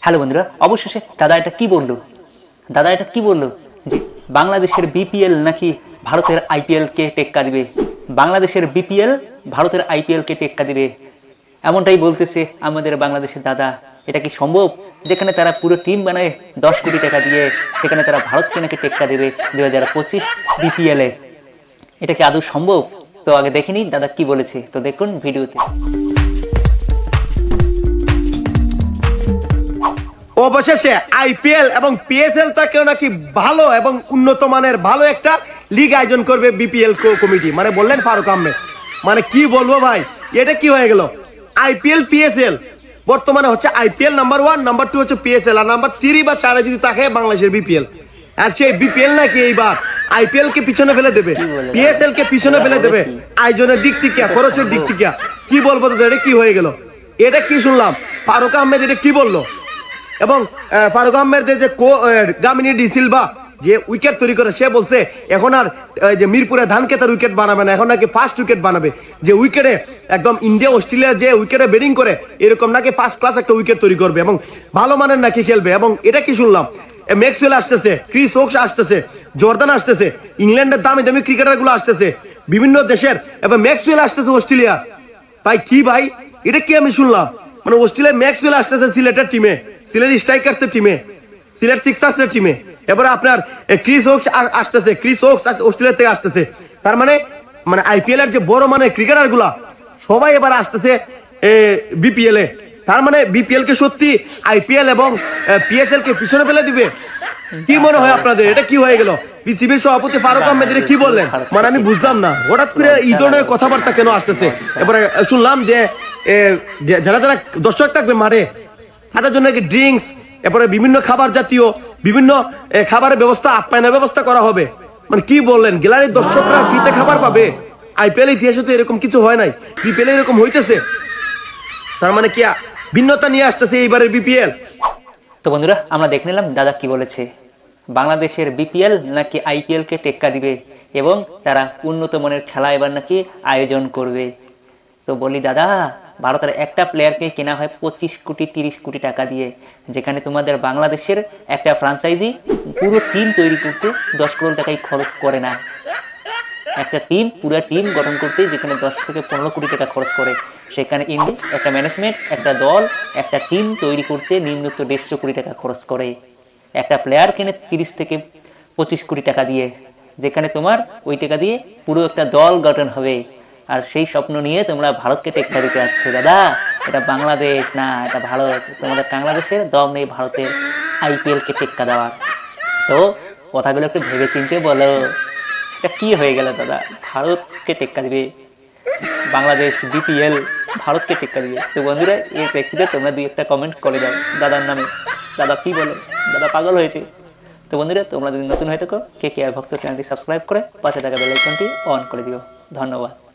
Hello বন্ধুরা, অবশেষে দাদা এটা কি বললো? দাদা এটা কি বললো যে বাংলাদেশের বিপিএল নাকি ভারতের আইপিএল কে টেক্কা দিবে? বাংলাদেশের বিপিএল ভারতের আইপিএল কে টেক্কা দিবে, এমনটাই বলতেছে আমাদের বাংলাদেশের দাদা। এটা কি সম্ভব? যেখানে তারা পুরো টিম বানায় 10 কোটি টাকা দিয়ে, সেখানে তারা ভারতকে নাকি টেক্কা দেবে 2025 বিপিএল এ। এটা কি আদৌ সম্ভব? তো আগে দেখিনি দাদা কি বলেছে, তো দেখুন ভিডিওতে। অবশেষে আইপিএল এবং পিএসএল তাকেও নাকি ভালো এবং উন্নত মানের ভালো একটা লিগ আয়োজন করবে বিপিএল কমিটি, মানে বললেন ফারুক আহমেদ। মানে কি বলবো ভাই, এটা কি হয়ে গেল? আইপিএল পিএসএল বর্তমানে হচ্ছে আইপিএল নাম্বার 1, নাম্বার 2 হচ্ছে পিএসএল, আর নাম্বার 3 বা 4 যদি থাকে বাংলাদেশের বিপিএল। আর সেই বিপিএল নাকি এইবার আইপিএল কে পিছনে ফেলে দেবে, পিএসএল কে পিছনে ফেলে দেবে আয়োজনের দিক থেকে, খরচের দিক থেকে। কি বলবো তো, এটা কি হয়ে গেল? এটা কি শুনলাম? ফারুক আহমেদ এটা কি বললো? এবং ফারুক আহমেদের যে গামিনী ডি সিলভা যে উইকেট তৈরি করে, সে বলছে এখন আর যে মিরপুরে ধানক্ষেতের উইকেট বানাবে না, এখন নাকি ফার্স্ট উইকেট বানাবে। যে উইকেটে একদম ইন্ডিয়া অস্ট্রেলিয়া যে উইকেটে ব্যাটিং করে এরকম নাকি ফার্স্ট ক্লাস একটা উইকেট তৈরি করবে এবং ভালো মানের নাকি খেলবে। এবং এটা কি শুনলাম? ম্যাক্সওয়েল আসতেছে, ক্রিস ওকস আসতেছে, জর্দান আসতেছে, ইংল্যান্ডের দামি দামি ক্রিকেটার গুলো আসতেছে বিভিন্ন দেশের, এবং ম্যাক্সওয়েল আসতেছে অস্ট্রেলিয়া। ভাই কি ভাই, এটা কি আমি শুনলাম? মানে অস্ট্রেলিয়া ম্যাক্সওয়েল আসতেছে সিলেটের টিমে, সিলেট স্ট্রাইকার্সের টিমে, সিলেট সিক্সার্সের টিমে। এবারে আপনার ক্রিস ওকস আসতেছে, ক্রিস ওকস অস্ট্রেলিয়া থেকে আসতেছে। তার মানে মানে আইপিএল এর যে বড় মানের ক্রিকেটার গুলা সবাই এবার আসতেছে বিপিএল এ। তার মানে বিপিএল কে সত্যি আইপিএল এবং পিএসএল কে পিছনে ফেলে দিবে? কি মনে হয় আপনাদের, এটা কি হয়ে গেল? বিসিবির সভাপতি ফারুক আহমেদ এটা কি বললেন? মানে আমি বুঝলাম না হঠাৎ করে এই ধরনের কথাবার্তা কেন আসতেছে। এবারে শুনলাম যে যারা যারা দর্শক থাকবে মাঠে তাদের জন্য ড্রিঙ্কস, এরপরে বিভিন্ন খাবার জাতীয় বিভিন্ন খাবারের ব্যবস্থা, আপ্যায়নের ব্যবস্থা করা হবে। মানে কি বললেন, গ্যালারির দর্শকরা ফ্রিতে খাবার পাবে? আইপিএল ইতিহাসে তো এরকম কিছু হয় নাই, বিপিএল এরকম হইতেছে। তার মানে কি ভিন্নতা নিয়ে আসতেছে এইবারের বিপিএল? তো বন্ধুরা, আমরা দেখে নিলাম দাদা কি বলেছে। বাংলাদেশের বিপিএল নাকি আইপিএল কে টেক্কা দিবে এবং তারা উন্নত মানের খেলা এবার নাকি আয়োজন করবে। তো বলি দাদা, ভারতের একটা প্লেয়ারকে কেনা হয় 25 কোটি 30 কোটি টাকা দিয়ে, যেখানে তোমাদের বাংলাদেশের একটা ফ্রাঞ্চাইজি পুরো টিম তৈরি করতে 10 কোটি টাকাই খরচ করে না। একটা টিম, পুরো টিম গঠন করতে যেখানে 10 থেকে 15 কোটি টাকা খরচ করে, সেখানে ইন্ডিয়া একটা ম্যানেজমেন্ট, একটা দল, একটা টিম তৈরি করতে নিম্নত 150 কোটি টাকা খরচ করে। একটা প্লেয়ার কিনে 30 থেকে 25 কোটি টাকা দিয়ে, যেখানে তোমার ওই টাকা দিয়ে পুরো একটা দল গঠন হবে। আর সেই স্বপ্ন নিয়ে তোমরা ভারতকে টেক্কা দিতে যাচ্ছ দাদা। এটা বাংলাদেশ না, এটা ভারত। তোমাদের বাংলাদেশের দম নেই ভারতের আইপিএল কে টেক্কা দেওয়ার। তো কথাগুলো একটু ভেবে চিনতে বলো। এটা কি হয়ে গেল দাদা? ভারতকে টেক্কা দিবে বাংলাদেশ, বিপিএল ভারতকে টেক্কা দিবে। তো বন্ধুরা, এই প্রেক্ষিতে তোমরা 2-1টা কমেন্ট করে দাও দাদার নামে। দাদা কি বলে? দাদা পাগল হয়েছে? তো বন্ধুরা, তোমরা যদি নতুন হয়ে থাকো, কে কে ভক্ত চ্যানেলটি সাবস্ক্রাইব করে পাশে থাকা বেল আইকনটি অন করে দিও। ধন্যবাদ।